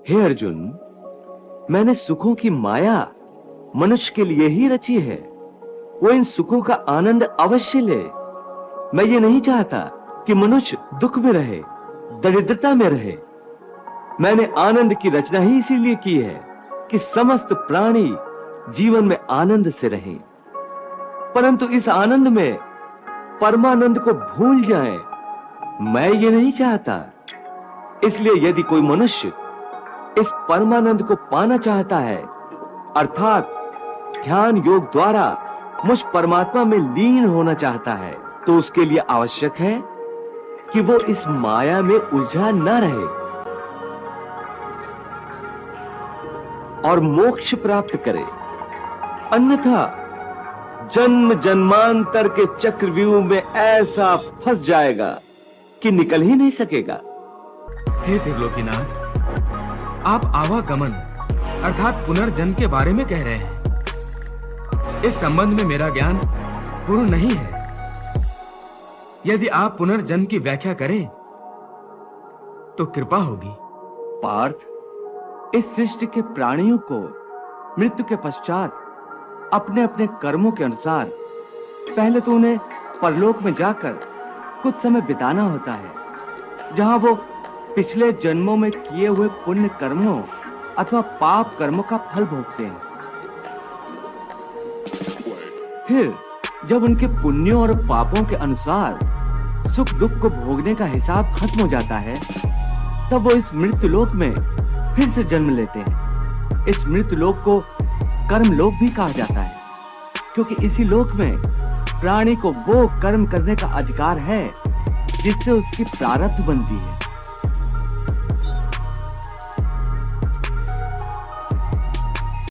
हे अर्जुन, मैंने सुखों की माया मनुष्य के लिए ही रची है। वो इन सुखों का आनंद अवश्य ले। मैं ये नहीं चाहता कि मनुष्य दुख में रहे, दरिद्रता में रहे। मैंने आनंद की रचना ही इसीलिए की है कि समस्त प्राणी जीवन में आनंद से रहें। परंतु इस आनंद में परमानंद को भूल जाएं, मैं ये नहीं चाहता। इसलिए यदि कोई मनुष्य इस परमानंद को पाना चाहता है, अर्थात ध्यान योग द्वारा मुझ परमात्मा में लीन होना चाहता है, तो उसके लिए आवश्यक है कि वो इस माया में उलझा न रहे और मोक्ष प्राप्त करे। अन्यथा जन्म जन्मांतर के चक्रव्यूह में ऐसा फंस जाएगा कि निकल ही नहीं सकेगा। हे त्रिलोकीनाथ, आप आवागमन अर्थात पुनर्जन्म के बारे में कह रहे हैं। इस संबंध में मेरा ज्ञान पूर्ण नहीं है। यदि आप पुनर्जन्म की व्याख्या करें तो कृपा होगी। पार्थ, इस सृष्टि के प्राणियों को मृत्यु के पश्चात अपने अपने कर्मों के अनुसार पहले तो उन्हें परलोक में जाकर कुछ समय बिताना होता है, जहां वो पिछले जन्मों में किए हुए पुण्य कर्मों अथवा पाप कर्मों का फल भोगते हैं। फिर जब उनके पुण्यों और पापों के अनुसार सुख दुख को भोगने का हिसाब खत्म हो जाता है, तब वो इस मृत्युलोक में फिर से जन्म लेते हैं। इस मृत्युलोक को कर्म लोक भी कहा जाता है, क्योंकि इसी लोक में प्राणी को वो कर्म करने का अधिकार है जिससे उसकी प्रारब्ध बनती है।